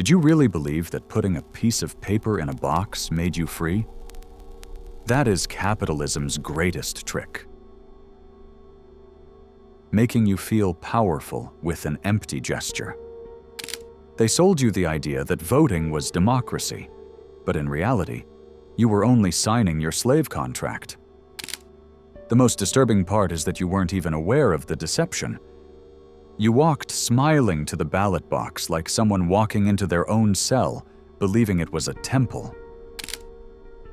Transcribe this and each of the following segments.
Did you really believe that putting a piece of paper in a box made you free? That is capitalism's greatest trick. Making you feel powerful with an empty gesture. They sold you the idea that voting was democracy, but in reality, you were only signing your slave contract. The most disturbing part is that you weren't even aware of the deception. You walked smiling to the ballot box like someone walking into their own cell, believing it was a temple.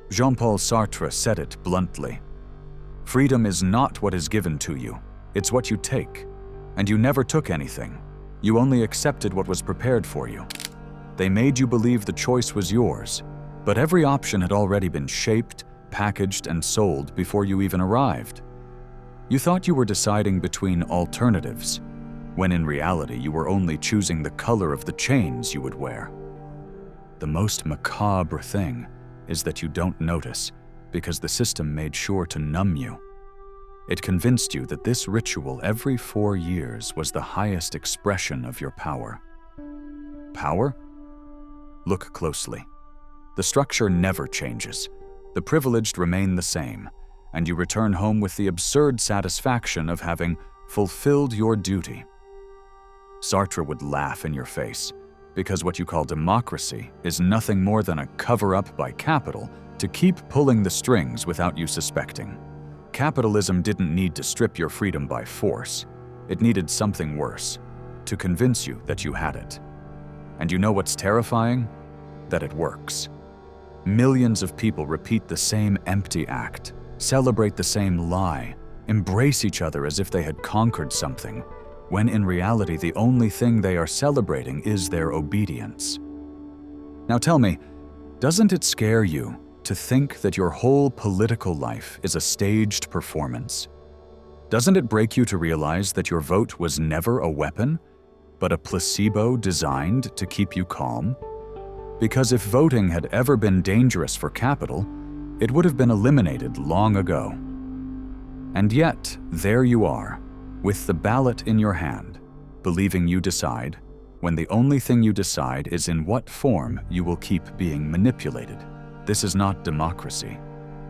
Jean-Paul Sartre said it bluntly. Freedom is not what is given to you, it's what you take. And you never took anything. You only accepted what was prepared for you. They made you believe the choice was yours, but every option had already been shaped, packaged, and sold before you even arrived. You thought you were deciding between alternatives, when in reality you were only choosing the color of the chains you would wear. The most macabre thing is that you don't notice because the system made sure to numb you. It convinced you that this ritual every 4 years was the highest expression of your power. Power? Look closely. The structure never changes. The privileged remain the same, and you return home with the absurd satisfaction of having fulfilled your duty. Sartre would laugh in your face, because what you call democracy is nothing more than a cover-up by capital to keep pulling the strings without you suspecting. Capitalism didn't need to strip your freedom by force. It needed something worse, to convince you that you had it. And you know what's terrifying? That it works. Millions of people repeat the same empty act, celebrate the same lie, embrace each other as if they had conquered something, when in reality the only thing they are celebrating is their obedience. Now tell me, doesn't it scare you to think that your whole political life is a staged performance? Doesn't it break you to realize that your vote was never a weapon, but a placebo designed to keep you calm? Because if voting had ever been dangerous for capital, it would have been eliminated long ago. And yet, there you are, with the ballot in your hand, believing you decide, when the only thing you decide is in what form you will keep being manipulated. This is not democracy.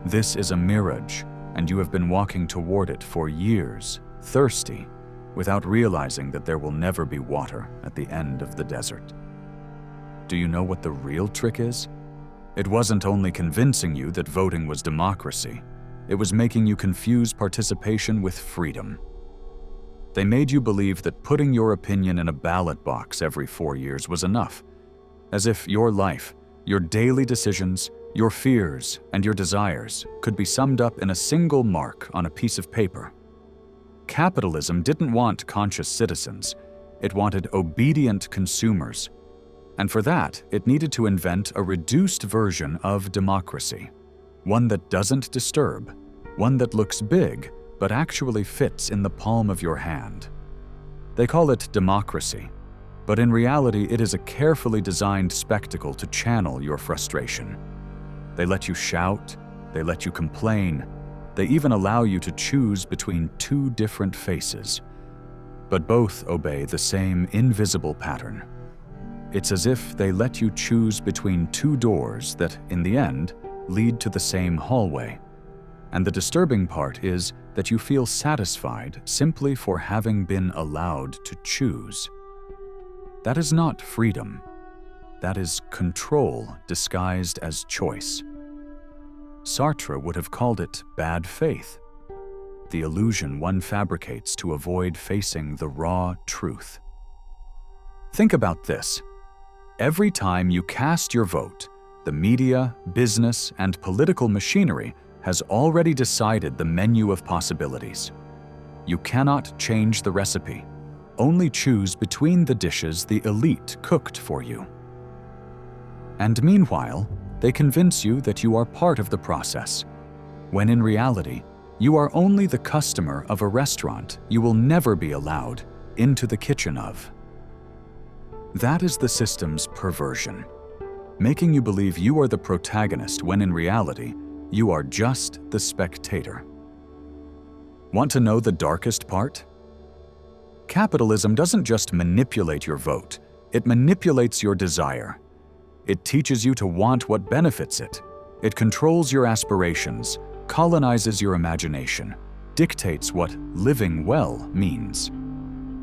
This is a mirage, and you have been walking toward it for years, thirsty, without realizing that there will never be water at the end of the desert. Do you know what the real trick is? It wasn't only convincing you that voting was democracy, it was making you confuse participation with freedom. They made you believe that putting your opinion in a ballot box every 4 years was enough, as if your life, your daily decisions, your fears, and your desires could be summed up in a single mark on a piece of paper. Capitalism didn't want conscious citizens, it wanted obedient consumers. And for that, it needed to invent a reduced version of democracy, one that doesn't disturb, one that looks big, but actually fits in the palm of your hand. They call it democracy, but in reality it is a carefully designed spectacle to channel your frustration. They let you shout, they let you complain, they even allow you to choose between 2 different faces, but both obey the same invisible pattern. It's as if they let you choose between 2 doors that, in the end, lead to the same hallway. And the disturbing part is that you feel satisfied simply for having been allowed to choose. That is not freedom. That is control disguised as choice. Sartre would have called it bad faith, the illusion one fabricates to avoid facing the raw truth. Think about this. Every time you cast your vote, the media, business, and political machinery has already decided the menu of possibilities. You cannot change the recipe. Only choose between the dishes the elite cooked for you. And meanwhile, they convince you that you are part of the process, when in reality, you are only the customer of a restaurant you will never be allowed into the kitchen of. That is the system's perversion, making you believe you are the protagonist when in reality, you are just the spectator. Want to know the darkest part? Capitalism doesn't just manipulate your vote, It manipulates your desire. It teaches you to want what benefits it. It controls your aspirations, colonizes your imagination, dictates what living well means.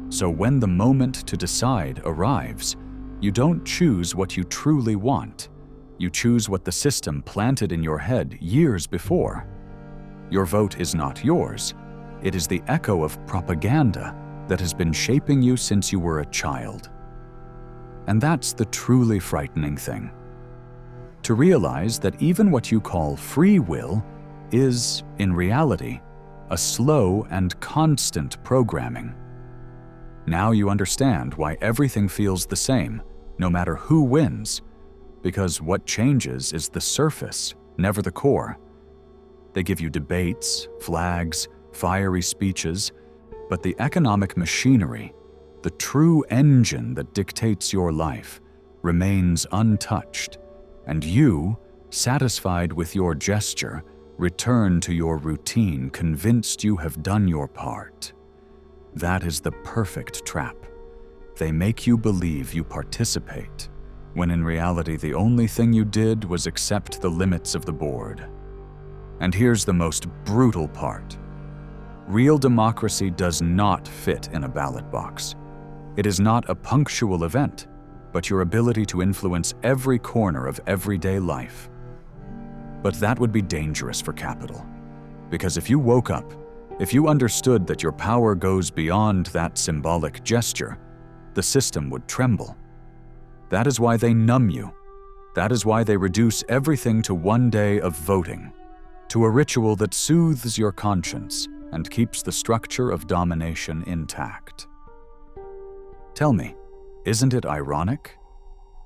So when the moment to decide arrives, you don't choose what you truly want. You choose what the system planted in your head years before. Your vote is not yours. It is the echo of propaganda that has been shaping you since you were a child. And that's the truly frightening thing. To realize that even what you call free will is, in reality, a slow and constant programming. Now you understand why everything feels the same, no matter who wins, because what changes is the surface, never the core. They give you debates, flags, fiery speeches, but the economic machinery, the true engine that dictates your life, remains untouched, and you, satisfied with your gesture, return to your routine convinced you have done your part. That is the perfect trap. They make you believe you participate, when in reality the only thing you did was accept the limits of the board. And here's the most brutal part. Real democracy does not fit in a ballot box. It is not a punctual event, but your ability to influence every corner of everyday life. But that would be dangerous for capital, because if you woke up, if you understood that your power goes beyond that symbolic gesture, the system would tremble. That is why they numb you. That is why they reduce everything to one day of voting, to a ritual that soothes your conscience and keeps the structure of domination intact. Tell me, isn't it ironic?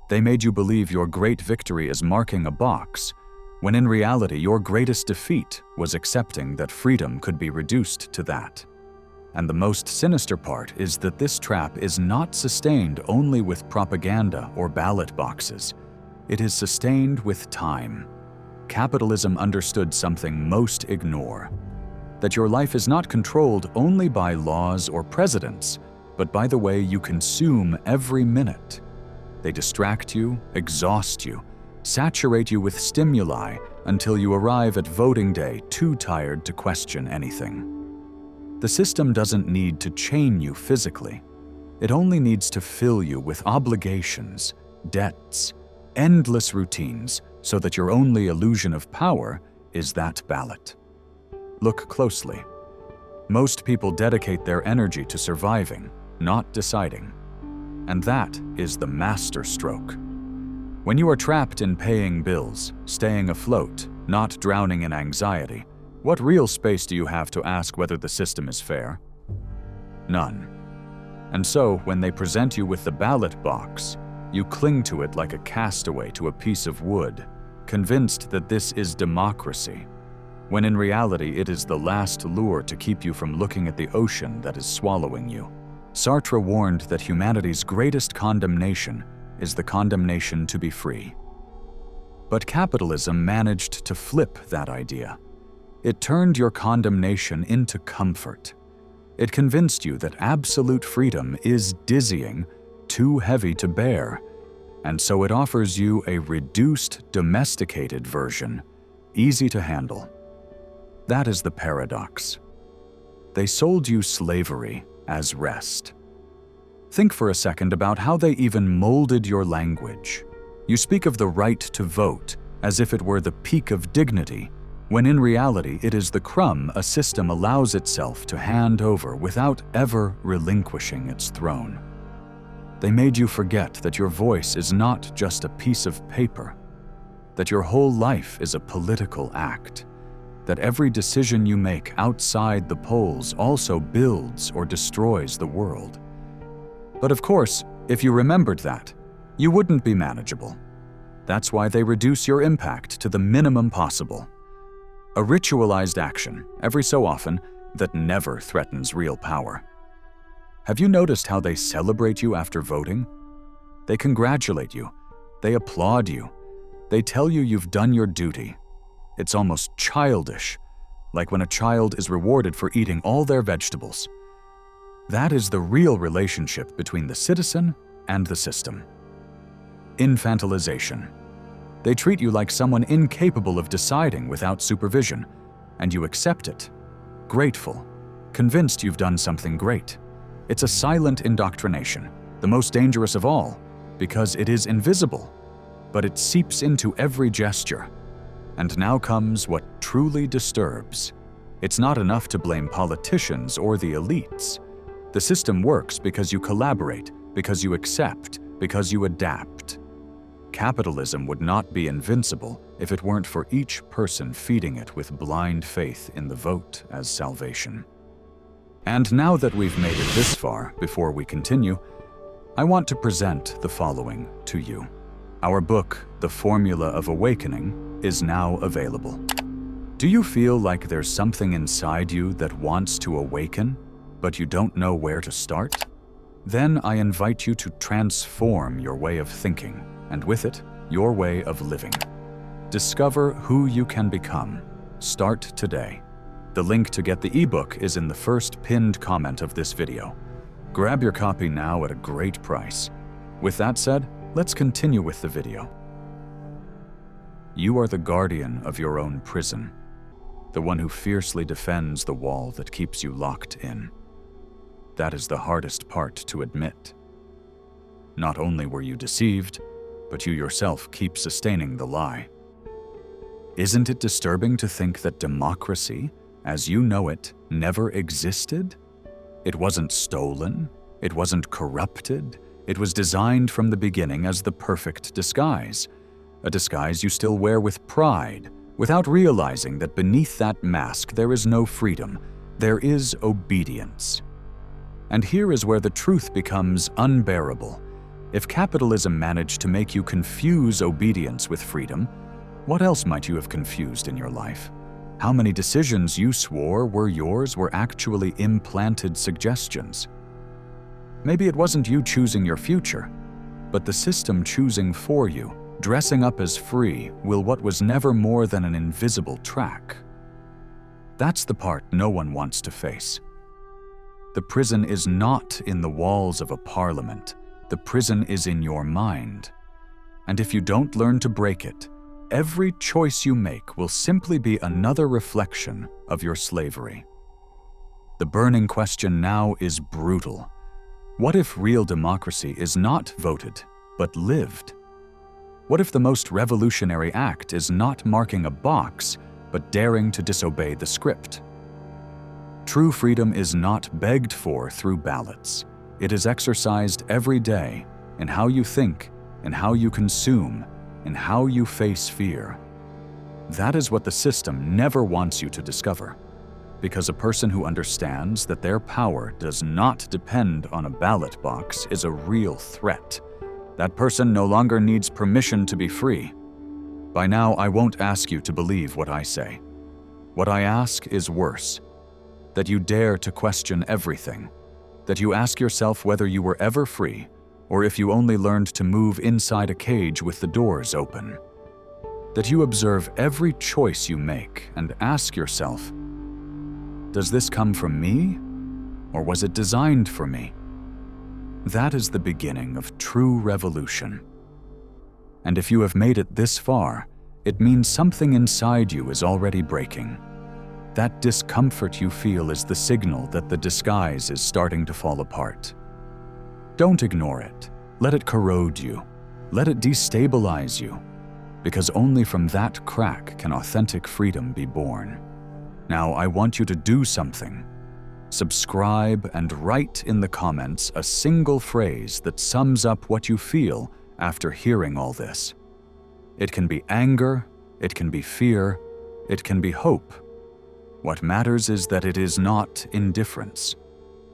They made you believe your great victory is marking a box, when in reality your greatest defeat was accepting that freedom could be reduced to that. And the most sinister part is that this trap is not sustained only with propaganda or ballot boxes. It is sustained with time. Capitalism understood something most ignore, that your life is not controlled only by laws or presidents, but by the way you consume every minute. They distract you, exhaust you, saturate you with stimuli until you arrive at voting day too tired to question anything. The system doesn't need to chain you physically. It only needs to fill you with obligations, debts, endless routines, so that your only illusion of power is that ballot. Look closely. Most people dedicate their energy to surviving, not deciding. And that is the master stroke. When you are trapped in paying bills, staying afloat, not drowning in anxiety, what real space do you have to ask whether the system is fair? None. And so, when they present you with the ballot box, you cling to it like a castaway to a piece of wood, convinced that this is democracy, when in reality it is the last lure to keep you from looking at the ocean that is swallowing you. Sartre warned that humanity's greatest condemnation is the condemnation to be free. But capitalism managed to flip that idea. It turned your condemnation into comfort. It convinced you that absolute freedom is dizzying, too heavy to bear, and so it offers you a reduced, domesticated version, easy to handle. That is the paradox. They sold you slavery as rest. Think for a second about how they even molded your language. You speak of the right to vote as if it were the peak of dignity, when in reality it is the crumb a system allows itself to hand over without ever relinquishing its throne. They made you forget that your voice is not just a piece of paper, that your whole life is a political act, that every decision you make outside the polls also builds or destroys the world. But of course, if you remembered that, you wouldn't be manageable. That's why they reduce your impact to the minimum possible. A ritualized action, every so often, that never threatens real power. Have you noticed how they celebrate you after voting? They congratulate you. They applaud you. They tell you you've done your duty. It's almost childish, like when a child is rewarded for eating all their vegetables. That is the real relationship between the citizen and the system. Infantilization. They treat you like someone incapable of deciding without supervision, and you accept it, grateful, convinced you've done something great. It's a silent indoctrination, the most dangerous of all, because it is invisible, but it seeps into every gesture. And now comes what truly disturbs. It's not enough to blame politicians or the elites. The system works because you collaborate, because you accept, because you adapt. Capitalism would not be invincible if it weren't for each person feeding it with blind faith in the vote as salvation. And now that we've made it this far, before we continue, I want to present the following to you. Our book, The Formula of Awakening, is now available. Do you feel like there's something inside you that wants to awaken, but you don't know where to start? Then I invite you to transform your way of thinking, and with it, your way of living. Discover who you can become. Start today. The link to get the ebook is in the first pinned comment of this video. Grab your copy now at a great price. With that said, let's continue with the video. You are the guardian of your own prison, the one who fiercely defends the wall that keeps you locked in. That is the hardest part to admit. Not only were you deceived, but you yourself keep sustaining the lie. Isn't it disturbing to think that democracy, as you know it, never existed? It wasn't stolen, it wasn't corrupted, it was designed from the beginning as the perfect disguise, a disguise you still wear with pride, without realizing that beneath that mask there is no freedom, there is obedience. And here is where the truth becomes unbearable. If capitalism managed to make you confuse obedience with freedom, what else might you have confused in your life? How many decisions you swore were yours were actually implanted suggestions? Maybe it wasn't you choosing your future, but the system choosing for you, dressing up as free will what was never more than an invisible track. That's the part no one wants to face. The prison is not in the walls of a parliament. The prison is in your mind. And if you don't learn to break it, every choice you make will simply be another reflection of your slavery. The burning question now is brutal. What if real democracy is not voted, but lived? What if the most revolutionary act is not marking a box, but daring to disobey the script? True freedom is not begged for through ballots. It is exercised every day in how you think, in how you consume, in how you face fear. That is what the system never wants you to discover, because a person who understands that their power does not depend on a ballot box is a real threat. That person no longer needs permission to be free. By now, I won't ask you to believe what I say. What I ask is worse. That you dare to question everything, that you ask yourself whether you were ever free, or if you only learned to move inside a cage with the doors open. That you observe every choice you make and ask yourself, does this come from me, or was it designed for me? That is the beginning of true revolution. And if you have made it this far, it means something inside you is already breaking. That discomfort you feel is the signal that the disguise is starting to fall apart. Don't ignore it. Let it corrode you. Let it destabilize you. Because only from that crack can authentic freedom be born. Now I want you to do something. Subscribe and write in the comments a single phrase that sums up what you feel after hearing all this. It can be anger, it can be fear, it can be hope. What matters is that it is not indifference,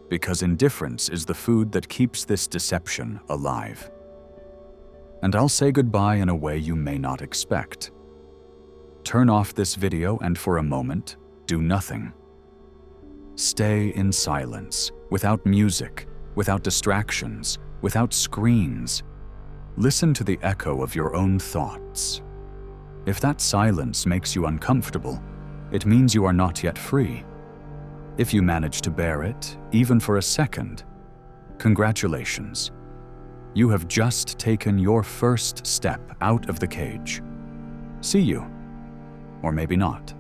because indifference is the food that keeps this deception alive. And I'll say goodbye in a way you may not expect. Turn off this video and for a moment, do nothing. Stay in silence, without music, without distractions, without screens. Listen to the echo of your own thoughts. If that silence makes you uncomfortable, it means you are not yet free. If you manage to bear it, even for a second, congratulations. You have just taken your first step out of the cage. See you, or maybe not.